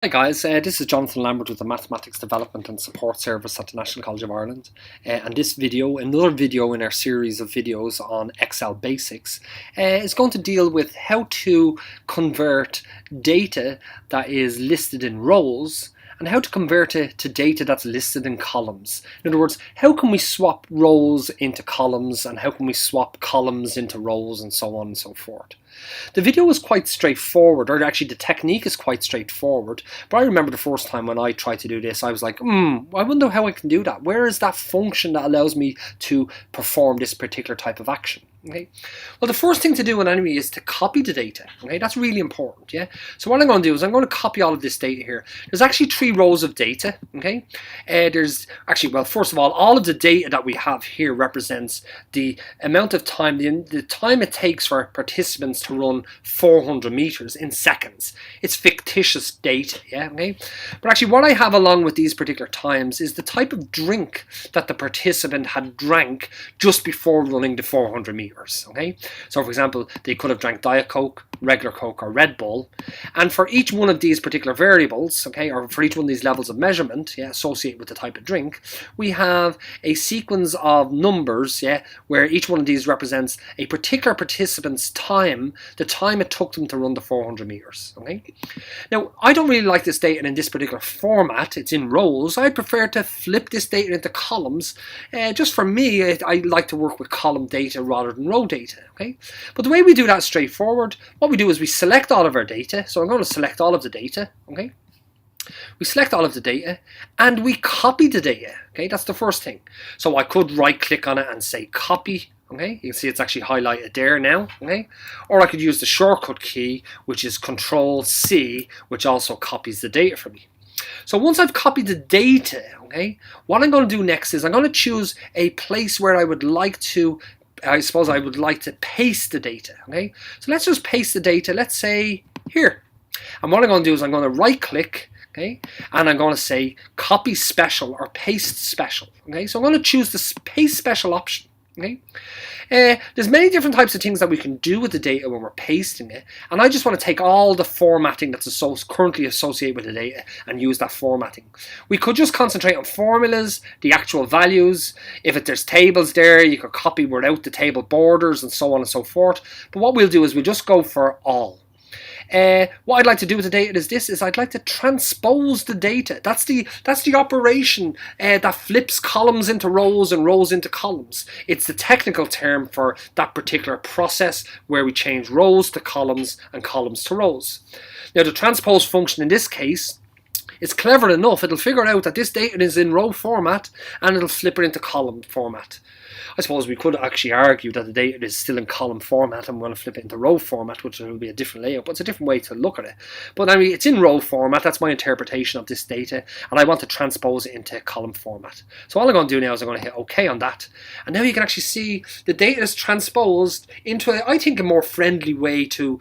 Hi guys, this is Jonathan Lambert with the Mathematics Development and Support Service at the National College of Ireland. And this video, another video in our series of videos on Excel basics, is going to deal with how to convert data that is listed in rows and how to convert it to data that's listed in columns. In other words, how can we swap rows into columns and how can we swap columns into rows and so on and so forth. The video is quite straightforward, or actually the technique is quite straightforward, but I remember the first time when I tried to do this, I was like, I wonder how I can do that. Where is that function that allows me to perform this particular type of action? Okay. Well, the first thing to do in anyway is to copy the data. Okay, that's really important. Yeah. So what I'm going to do is I'm going to copy all of this data here. There's actually 3 rows of data. Okay. There's actually, well, first of all of the data that we have here represents the amount of time, the time it takes for participants to run 400 meters in seconds. It's fictitious data. Yeah. Okay. But actually, what I have along with these particular times is the type of drink that the participant had drank just before running the 400 meters. Okay, so for example, they could have drank Diet Coke, regular Coke, or Red Bull, and for each one of these particular variables, okay, or for each one of these levels of measurement, yeah, associated with the type of drink, we have a sequence of numbers, yeah, where each one of these represents a particular participant's time, the time it took them to run the 400 meters. Okay, now I don't really like this data in this particular format. It's in rows. I prefer to flip this data into columns. Just for me, I like to work with column data rather than row data. Okay, but the way we do that is straightforward. What we do is we select all of our data. So I'm going to select all of the data. Okay, we select all of the data and we copy the data. Okay, that's the first thing. So I could right click on it and say copy. Okay, you can see it's actually highlighted there now. Okay, or I could use the shortcut key, which is Control C, which also copies the data for me. So once I've copied the data, okay, what I'm going to do next is I'm going to choose a place where I would like to paste the data. Okay, so let's just paste the data. Let's say here, and what I'm going to do is I'm going to right click, okay, and I'm going to say copy special or paste special. Okay, so I'm going to choose the paste special option. Okay, there's many different types of things that we can do with the data when we're pasting it, and I just want to take all the formatting that's currently associated with the data and use that formatting. We could just concentrate on formulas, the actual values. If there's tables there, you could copy without the table borders and so on and so forth. But what we'll do is we'll just go for all. What I'd like to do with the data is I'd like to transpose the data. That's the operation that flips columns into rows and rows into columns. It's the technical term for that particular process where we change rows to columns and columns to rows. Now the transpose function in this case, it's clever enough. It'll figure out that this data is in row format and it'll flip it into column format. I suppose we could actually argue that the data is still in column format and we want to flip it into row format, which will be a different layout, but it's a different way to look at it. But I mean, it's in row format. That's my interpretation of this data, and I want to transpose it into column format. So all I'm going to do now is I'm going to hit OK on that, and now you can actually see the data is transposed into, I think, a more friendly way to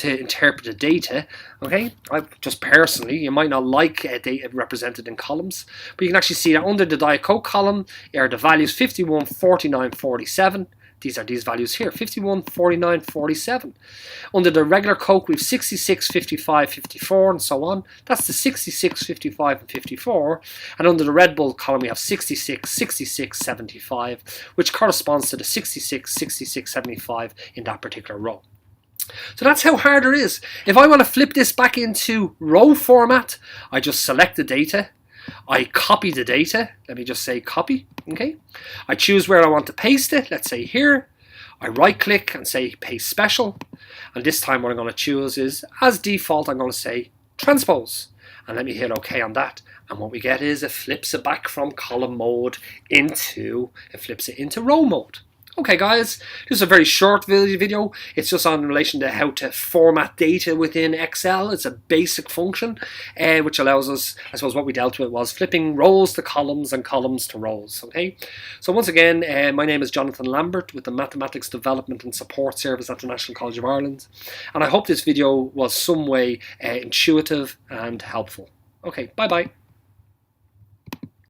interpret the data. Okay, just personally, you might not like data represented in columns, but you can actually see that under the Diet Coke column are the values 51, 49, 47. These are these values here, 51, 49, 47. Under the regular Coke, we have 66, 55, 54, and so on. That's the 66, 55, and 54. And under the Red Bull column, we have 66, 66, 75, which corresponds to the 66, 66, 75 in that particular row. So that's how hard it is. If I want to flip this back into row format, I just select the data. I copy the data. Let me just say copy. Okay. I choose where I want to paste it. Let's say here. I right click and say paste special. And this time what I'm going to choose is, as default, I'm going to say transpose. And let me hit OK on that. And what we get is it flips it back from column mode into row mode. Okay guys, this is a very short video. It's just on relation to how to format data within Excel. It's a basic function which allows us, I suppose what we dealt with was flipping rows to columns and columns to rows. Okay, so once again, my name is Jonathan Lambert with the Mathematics Development and Support Service at the National College of Ireland, and I hope this video was some way intuitive and helpful. Okay, bye bye.